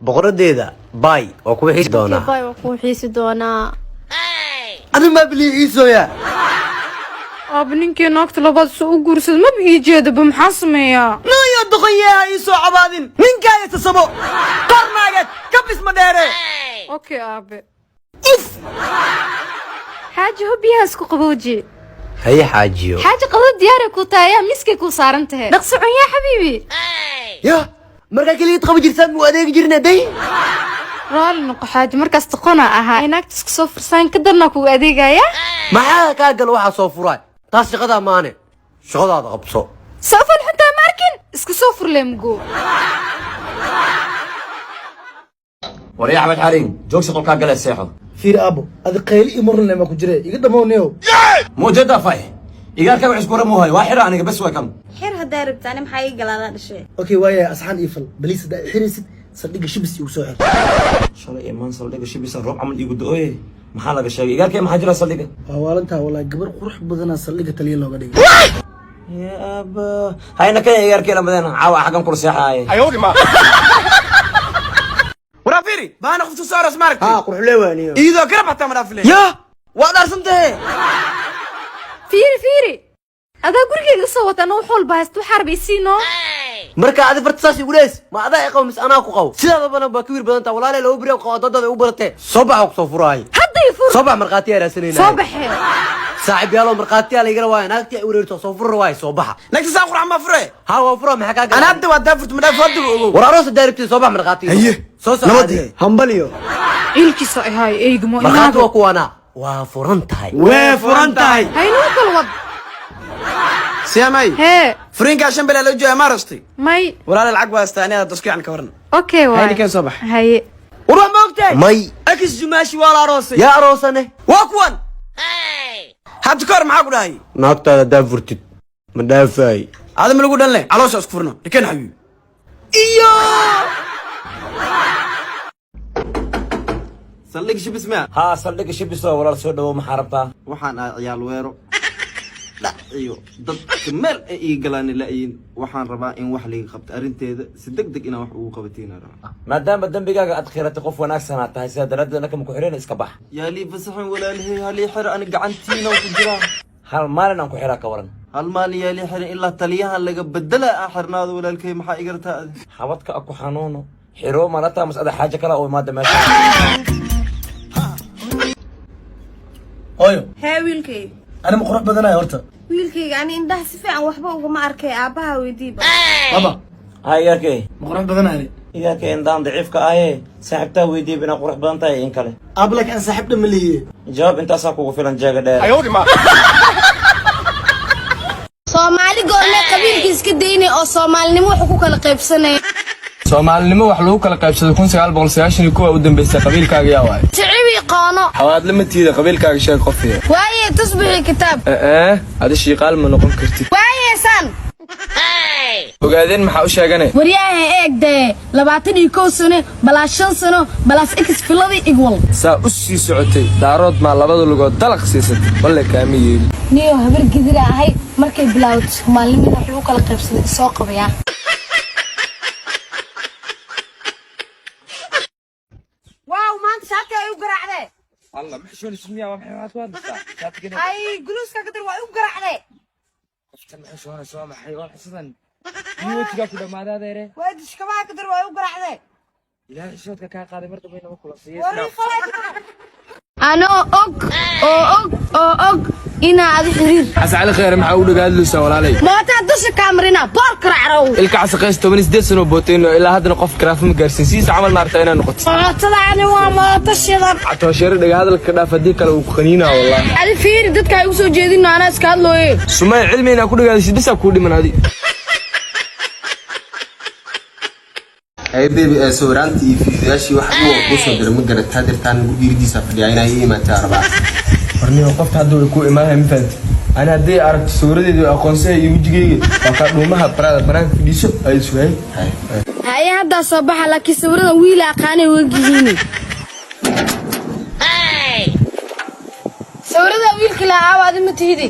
boqoradeeda bay oo ku xiis doona bay oo ku xiis doona adin ma biliisoya abninkii naagta labaad soo guursad ma biijeeda maxaa sameeyaa nooyo doqoyaa ii soo cabaadin ninkaaga tasabo qarnaageed ka bisma dheere okay aabe if حاجة هو بيها سكو قبوجي هي حاجيو حاجة قبو دياري كوتايا مسكي كو سارنته نقصعون يا حبيبي يا مركا كلي تقبو جرسان واديك جرنا دي رال نقو حاجة مركز تقونا اها هناك تسك صفر ساين كدرنا كو اديقا يا maxaa ka gal waxa soo furay taas shaqada maane shaqadaada qabso صفر حتى ماركن اسك صفر لمقو وري احمد حريم جوك شغل كان قال السيحو فير ابو هذا قيل يمر لما كجري يقدمونيو مو جدا فاي يقال كم عسكره مو هاي واحد انا بس وكم حير هدا ربتاني maxaa ii galada dhashay اوكي ويا اصحان يفل بليس دا xirisid صدق شبس يو soo xir shalay iman saldhiga shibisan roob amal igu dooye maxaa laga sheegay igaalkay maxaa jira saldhiga waalantaa wallahi gabar qurux badan saldhiga taliye looga dhigay ya aba hayna kay igaalkay lamadana caawa xagan kula seexaay ayodi ma ورافيري بانا خفتو صار اسمارك qurux leewaaniyo ايدو كرب حتى مرافلي ya waa darsantahay فيري هذا قرقي صوت انا وحول باست وحربي سينو marka aad fartaas igu lees ma adaa ay qowmis anaa ku qaw sidaada bana ba kiir badan ta walaalahay loo bariyo qowdadada u baratay subax oo soo furay هدا يفور subax marqaati ay raasanayna صباح saaxib yaalo marqaati ay igala waayeen agti ay ureerto soo fur waay subax نكت ساقر عم فري ha waa furo maxaa ka انا ابدا ودافرت مدافع waraaro sadaribti subax marqaati haye soo saadii hambaliyo إلكي صاي هاي ايدمو marqaati waa kuwana waa furan tahay وفرنتاي هاي نوكل وض سيامي هي فرينك عشان بلا لو جاي مارستي ماي ولا العقبه استاني تسكي عن كورن اوكي واي هاي كان صباح هاي وروح موقتي may اكس جماشي ولا روسي yaa aroosane واكون حد كور معاك ولا هي naagtaada daafurtid ma dhaafay هذا من الوجود له على وش كفرنا لكن حبيبي صليك شو بسمع ha saldhiga shibiso walaal soo dhawo maxaa rabtaa waxaan ciyaal weero dhac iyo dadka meel ay ii galaan laayin waxaan rabaa in wax liga qabto arinteeda si degdeg inaan wax ugu qabatiin rabaa maadaama dambigaaga aad khiratay qof wanaagsan aad tahay sida daradeedna kama ku xireen iska bax yaa lii fasaxin walaalhay halii xir ani gacantiina ku jiraa hal maalin aan ku xiraa ka waran hal maalin yaa lii xirin ilaa taliyahan laga bedela aan xirnaado walaalkay maxaa iga rataa xabadka aku xanuuno xiro malata mas'ada xaaja kala oo imaada meesha ooyo hee wiilkay ana ma qurux badanahay horta wiilkayga ani indhaha si fiican waxba ugama arkay aabaha weydiiba baba ha igaalkay ma qurux badanahay igaalkay indaan daciifka ahee saaxiibtaa weydiiyey inaa qurux badan tahay in kale ablak aan saaxiib dhamaliye jawaab intaasaa kugu filan jeega dheer ayodi ma Soomaali goorne qabiilkiis ka deynay oo Soomaalinimo wax ku kala qaybsanay soomaalinimo wax lagu kala qaybsaday 1991 u dambeysay qabiilkaaga yaa waay shicibi qaano xawaad lama tiida qabiilkaaga sheeg qofiye waaye tasbiix kitaab adi shiiqaal ma noqon kartid waaye san ogaadeen maxaa u sheeganay waryaha eegdee 21 sano balaa 5 sano balaa x filadii igwal saa u sii socotay daarood ma labada lugood dalaq siisatay balle kaama yeeli niyo habar gidira ahay markay bilaawday Soomaalinimo wax lagu kala qaybsaday soo qabaya واو ما انت شاطئ ايو قرعده الله محشون اسميها ومحيوات وادسا شاتكين اي جلوس كقدر وايو قرعده قفتن محشون اسمها حيوان حسنا يوتيكا كده ما دا ديري وادش كما قدر وايو قرعده إلهي شوتك كان قادي مرتو بينا مكولا انا اوك انا عادي حرير حس على خير محاولة قال له سوالالي ما تعدش كامرنا بارك رعرو الكعس قيس 8 سنة بوتين إلا هذا نقف كراف مقرسين سيس عمل مارتين نقط طلعني وما تشيضر حتى شير هذا الكلام فديك لو خنينا والله على فير دتك ايو سو جيدين انا اسكاد لو ايه سمعي علمي انا كل قال بس اكو من هذه ay baby sawiraantii fiidiyaashii wax uu ku soo diray ma garata dirtaan gurigiisa fadhiyayna ay imaatay arbaa warniyo qofta haduu ku imaahay mafant ana hadii aragto sawiradeedu aqoonsay iyo wajigeyga waa ka dhuumaha barada banaanka fadhiiso ay suugay hay hada soo baxa laakiin sawirada wiil aqaanay wagihiin sawirada wiilka la aawad ma tihidi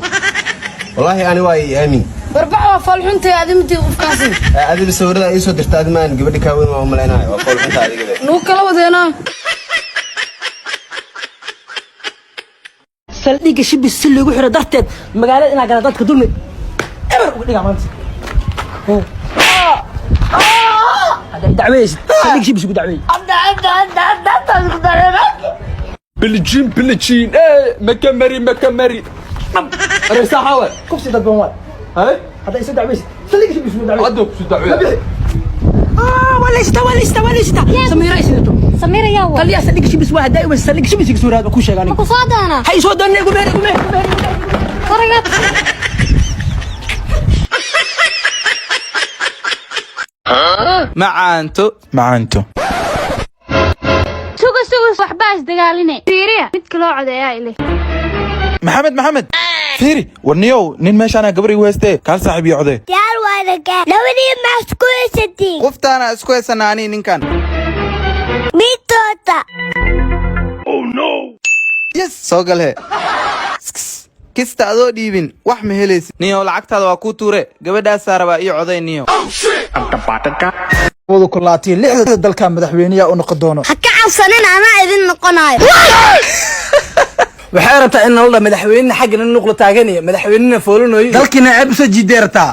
wallahi ani waa aamin warbax waa falxuntay adimtii qofkaasi adiga sawirada ay soo dirtay admaan gabadha ka weyn waa umaleynaa waa qolxunta adiga nuu kala wadeena saldhiga shibis si lagu xiro darteed magaalada inaa gala dadka dulmi eber uga dhiga maanta hada dacweys saldhiga shibis ugu dacweey بلجين مكمري ريسا حاول كفسي dad baan hay hada isa dacweys saldhiga shibis ugu dacweey عدوك شو دعوه ولا سميرة يسيدتو سميرة يا ولد قال يا سلك شبس واحد دايما سلك شبس يكسر هذا كل شيء ماكو صادنا حي صوت دني قمير ورقات macaanto sugo waxbaas dagaaline fiiriya mid kale oo codeeyaa ile maxamed fiiri warniyow nin meeshaana gabar igu heystee kaal saaxiib iyo codee yaar waadaga labadii maas ku haysatiin qoftaana isku heysana ani ninkan midtoota yes soo galhe kista adoo dhiibin wax ma helaysid niyow lacagtaada waa kuu tuure gabadhaasaa rabaa iyo coday niyo lixda dalka madaxweynaha u noqon doono ha ka cabsanin anaa idin noqonayo waxay rabtaa in nolol madaxweynaha xagga in nuqlo taaganaya madaxweynaha foolanayo dalkina ceeb soo jiideertaa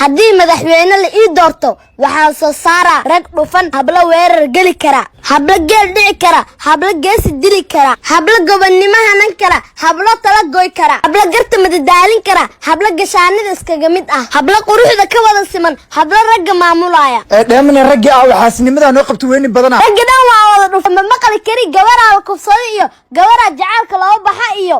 haddii madaxweyne la ii doorto waxaan soo saaraa rag dhufan hablo weerar geli kara hablo geel dhici kara hablo geesi dili kara hablo gobonnimo hanan kara hablo tala goy kara hablo garta madadaalin kara hablo gashaanida iskaga mid ah hablo quruxda ka wada siman hablo ragga maamulaya dheemana ragga ah waxaasnimada noo qabto weyni badana ragga dhan waa wada dhufan ma maqli kari gabaraa la kufsado iyo gabaraa jacaalka loo baxa iyo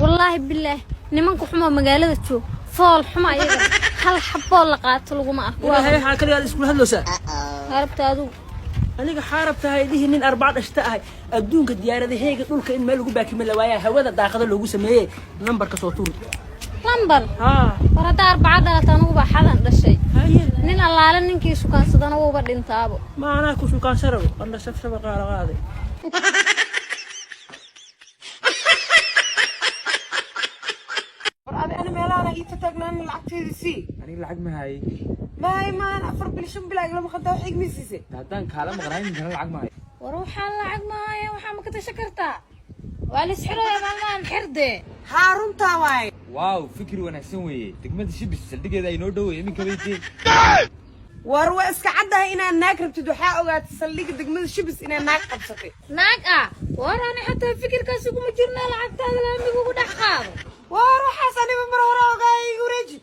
wallaahi bilaahi nimanka xumaa magaalada joog fool xuma ayaga hal xaboo la qaato laguma arko ilaahay waxa kaliya isku hadloosa harabta adigu aniga xaarabtahay dhihi nin arbac dhashta ahay adduunka diyaaradaheega dhulka in meel lagu baakimo la waayaa hawada daaqada loogu sameeyay nambarka soo tuur lambar war hadda arbaca dhalata anugu baa xadan dhashay nin allaale ninkii sukaansadana wuuba dhintaabo maanaa ku sukaansarabo qandha shafshaba qaala qaaday أنا ميلانا إيتتاقنان لعبتي سي أنا لعب معي ما أنا أفر بلشم بلاك لما خدتها وحيق ميسيسي هادان كالا مغراين كان لعب معي وروح لعب معايا وحا ما كنت شكرتها وعلي سحرو يا ماما حردي هارون تاواي واو فكر ونحسن ويه تكمل شبس سلدقة ذا ينودو يمين كبيتين warwa iska caddahay inaan naag rabtid waxaa ogaatay saldhiga degmada shibis inaan naag qabsatay naag ah war ani xataa fikirkaasi kuma jirna lacagtaada laamiga ugu dhex qaado war waxaas aniba mar hore ogaa igu wareeji